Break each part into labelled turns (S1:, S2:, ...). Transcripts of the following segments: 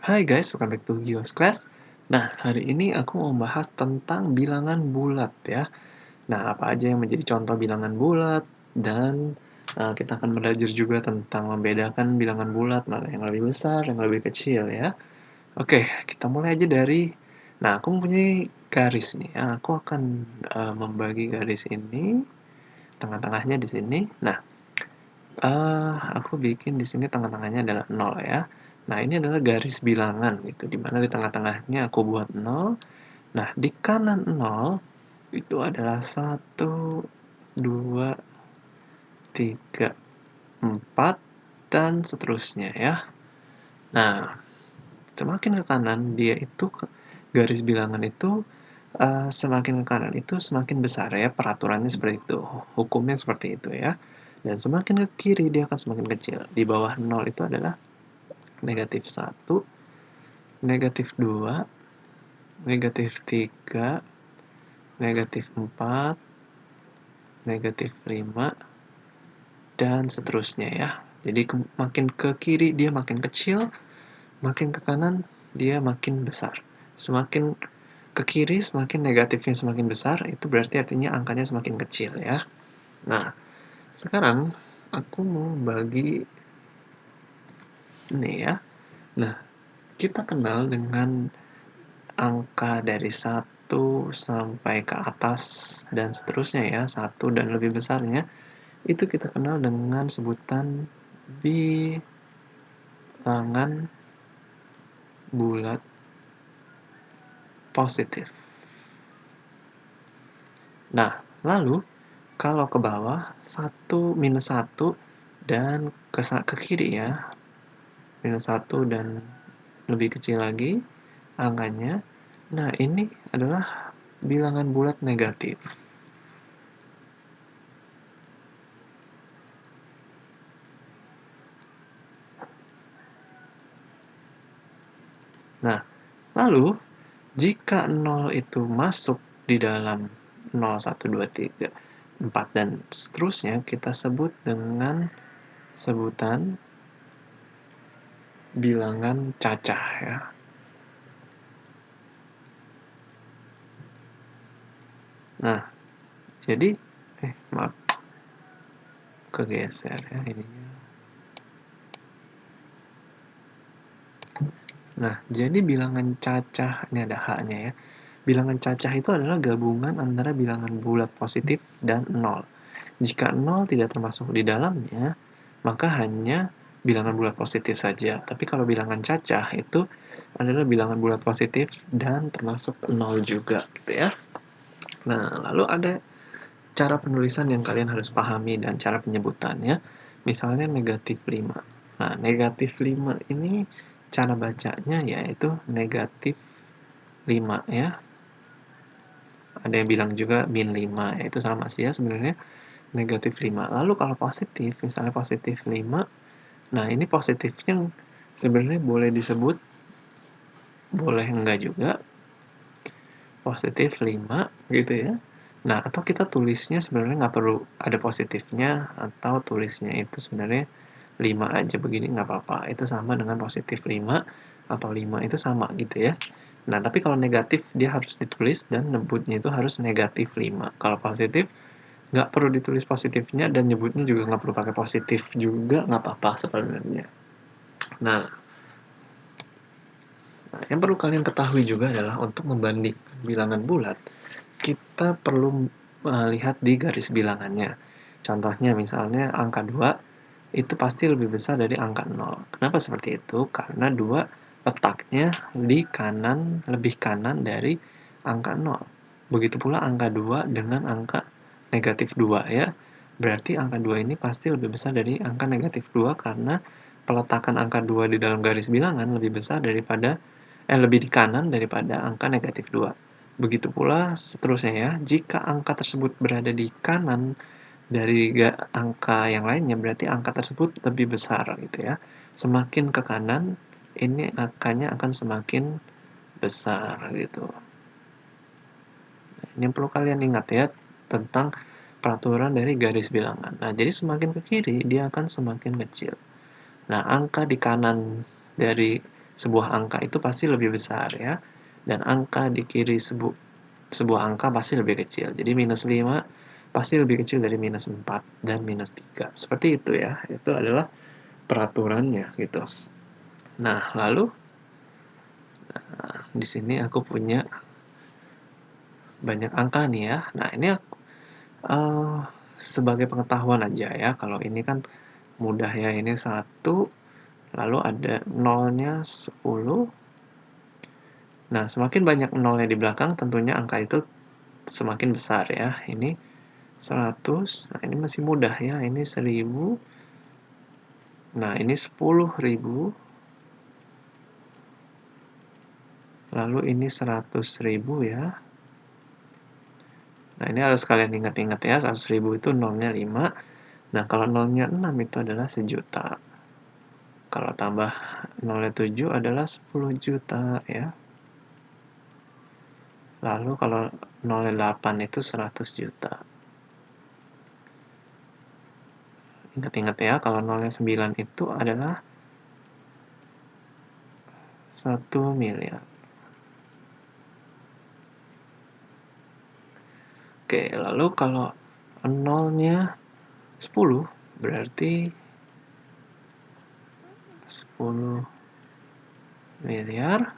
S1: Hai guys, welcome back to Gios Class. Nah, hari ini aku mau bahas tentang bilangan bulat ya. Nah, apa aja yang menjadi contoh bilangan bulat dan kita akan belajar juga tentang membedakan bilangan bulat mana yang lebih besar, yang lebih kecil ya. Oke, kita mulai aja dari. Nah, aku mempunyai garis nih ya. Aku akan membagi garis ini, tengah-tengahnya di sini. Nah, aku bikin di sini tengah-tengahnya adalah 0 ya. Nah, ini adalah garis bilangan gitu, di mana di tengah-tengahnya aku buat 0. Nah, di kanan 0 itu adalah 1, 2, 3, 4, dan seterusnya ya. Nah, semakin ke kanan dia itu garis bilangan itu semakin ke kanan itu semakin besar ya, peraturannya seperti itu, hukumnya seperti itu ya. Dan semakin ke kiri dia akan semakin kecil. Di bawah 0 itu adalah negatif 1, negatif 2, negatif 3, negatif 4, negatif 5, dan seterusnya ya. Jadi makin ke kiri dia makin kecil, makin ke kanan dia makin besar. Semakin ke kiri semakin negatifnya semakin besar, itu berarti artinya angkanya semakin kecil ya. Nah, sekarang aku mau bagi ini ya. Nah, kita kenal dengan angka dari 1 sampai ke atas dan seterusnya ya, 1 dan lebih besarnya, itu kita kenal dengan sebutan bilangan bulat positif. Nah, lalu kalau ke bawah 1 minus 1 dan ke kiri ya, minus 1 dan lebih kecil lagi angkanya. Nah, ini adalah bilangan bulat negatif. Nah, lalu jika 0 itu masuk di dalam 0, 1, 2, 3, 4, dan seterusnya, kita sebut dengan sebutan bilangan cacah ya. Nah, jadi maaf, kegeser ya ininya. Nah, jadi bilangan cacah, ini ada H-nya ya. Bilangan cacah itu adalah gabungan antara bilangan bulat positif dan 0. Jika 0 tidak termasuk di dalamnya, maka hanya bilangan bulat positif saja. Tapi kalau bilangan cacah itu adalah bilangan bulat positif dan termasuk 0 juga gitu ya. Nah, lalu ada cara penulisan yang kalian harus pahami dan cara penyebutannya. Misalnya negatif 5. Nah, negatif 5 ini cara bacanya yaitu negatif 5 ya. Ada yang bilang juga min 5, ya itu sama sih ya sebenarnya, negatif 5. Lalu kalau positif, misalnya positif 5, nah ini positifnya sebenarnya boleh disebut, boleh enggak juga, positif 5 gitu ya. Nah, atau kita tulisnya sebenarnya nggak perlu ada positifnya, atau tulisnya itu sebenarnya 5 aja begini nggak apa-apa. Itu sama dengan positif 5 atau 5 itu sama gitu ya. Nah, tapi kalau negatif dia harus ditulis dan nyebutnya itu harus negatif 5. Kalau positif nggak perlu ditulis positifnya dan nyebutnya juga nggak perlu pakai positif juga nggak apa-apa sebenarnya. Nah, yang perlu kalian ketahui juga adalah untuk membandingkan bilangan bulat, kita perlu lihat di garis bilangannya. Contohnya misalnya angka 2 itu pasti lebih besar dari angka 0. Kenapa seperti itu? Karena 2 letaknya di kanan, lebih kanan dari angka 0. Begitu pula angka 2 dengan angka negatif 2 ya. Berarti angka 2 ini pasti lebih besar dari angka negatif 2 karena peletakan angka 2 di dalam garis bilangan lebih besar daripada lebih di kanan daripada angka negatif 2. Begitu pula seterusnya ya. Jika angka tersebut berada di kanan dari angka yang lainnya, berarti angka tersebut lebih besar gitu ya. Semakin ke kanan, ini angkanya akan semakin besar gitu. Ini yang perlu kalian ingat ya tentang peraturan dari garis bilangan. Nah, jadi semakin ke kiri dia akan semakin kecil. Nah, angka di kanan dari sebuah angka itu pasti lebih besar ya, dan angka di kiri sebuah angka pasti lebih kecil. Jadi minus 5 pasti lebih kecil dari minus 4 dan minus 3. Seperti itu ya, itu adalah peraturannya gitu. Nah, lalu di sini aku punya banyak angka nih ya. Nah, ini sebagai pengetahuan aja ya, kalau ini kan mudah ya, ini 1, lalu ada nolnya 10. Nah, semakin banyak nolnya di belakang, tentunya angka itu semakin besar ya. Ini 100, nah ini masih mudah ya, ini 1000, nah ini 10.000, lalu ini 100.000 ya. Nah, ini harus kalian ingat-ingat ya, 100.000 itu nolnya 5. Nah, kalau nolnya 6 itu adalah 1.000.000. Kalau tambah nolnya 7 adalah 10 juta ya. Lalu kalau nolnya 8 itu 100 juta. Ingat-ingat ya, kalau nolnya 9 itu adalah 1 miliar. Oke, lalu kalau nolnya 10 berarti 10 miliar,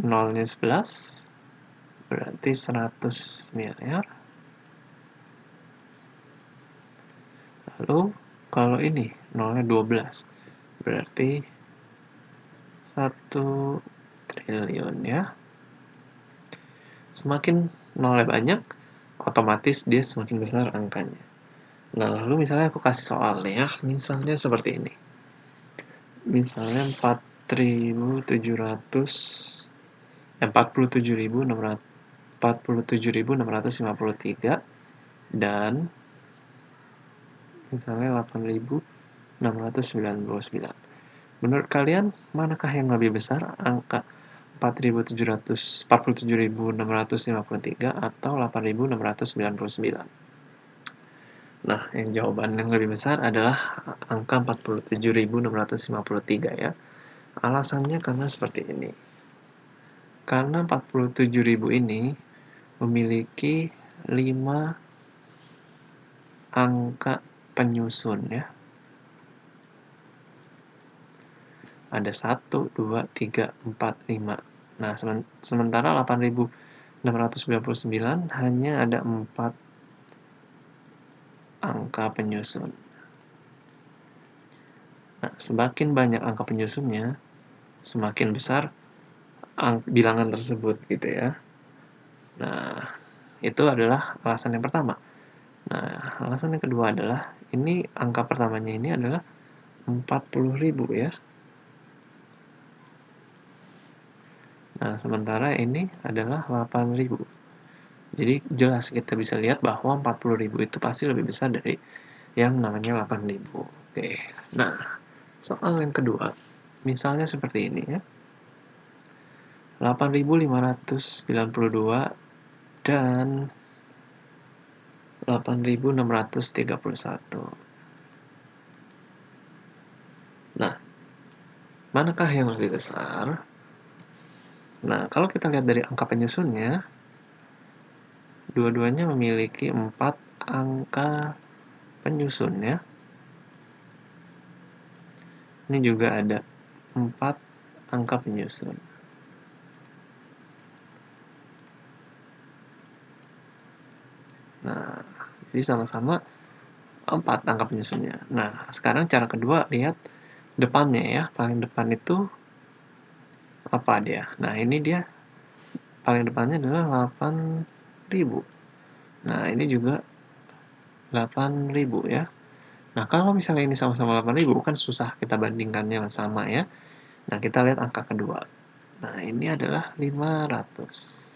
S1: nolnya 11 berarti 100 miliar. Lalu kalau ini nolnya 12 berarti 1 triliun ya. Semakin nolnya banyak, otomatis dia semakin besar angkanya. Nah, lalu misalnya aku kasih soal nih ya, misalnya seperti ini. Misalnya 47.653 dan misalnya 8.699. Menurut kalian, manakah yang lebih besar, angka 47.653 atau 8.699? Nah, yang jawaban yang lebih besar adalah angka 47.653 ya. Alasannya karena seperti ini. Karena 47.000 ini memiliki 5 angka penyusun ya. Ada 1, 2, 3, 4, 5. Nah, sementara 8.699 hanya ada 4 angka penyusun. Nah, semakin banyak angka penyusunnya, semakin besar bilangan tersebut gitu ya. Nah, itu adalah alasan yang pertama. Nah, alasan yang kedua adalah ini angka pertamanya ini adalah 40.000 ya. Nah, sementara ini adalah 8.000. Jadi jelas kita bisa lihat bahwa 40.000 itu pasti lebih besar dari yang namanya 8.000. Oke. Nah, soal yang kedua, misalnya seperti ini ya. 8.592 dan 8.631. Nah, manakah yang lebih besar? Nah, kalau kita lihat dari angka penyusunnya, dua-duanya memiliki 4 angka penyusun ya. Ini juga ada 4 angka penyusun. Nah, jadi sama-sama 4 angka penyusunnya. Nah, sekarang cara kedua, lihat depannya ya. Paling depan itu apa dia? Nah, ini dia paling depannya adalah 8.000. Nah, ini juga 8.000 ya. Nah, kalau misalnya ini sama-sama 8.000, kan susah kita bandingkannya sama ya. Nah, kita lihat angka kedua. Nah, ini adalah 500.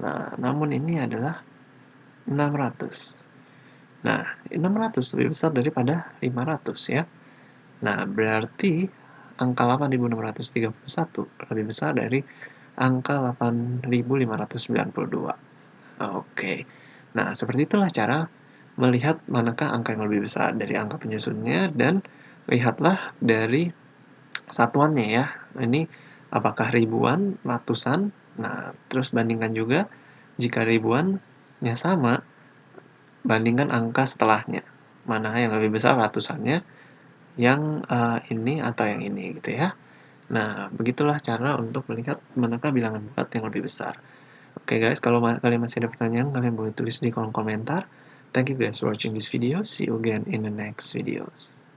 S1: Nah, namun ini adalah 600. Nah, 600 lebih besar daripada 500 ya. Nah, berarti angka 8.631 lebih besar dari angka 8.592. Oke. Nah, seperti itulah cara melihat manakah angka yang lebih besar dari angka penyusunnya, dan lihatlah dari satuannya ya. Ini apakah ribuan, ratusan? Nah, terus bandingkan juga jika ribuannya sama, bandingkan angka setelahnya. Mana yang lebih besar ratusannya, yang ini atau yang ini gitu ya. Nah, begitulah cara untuk melihat manakah bilangan bulat yang lebih besar. Oke guys, kalau kalian masih ada pertanyaan, kalian boleh tulis di kolom komentar. Thank you guys for watching this video. See you again in the next videos.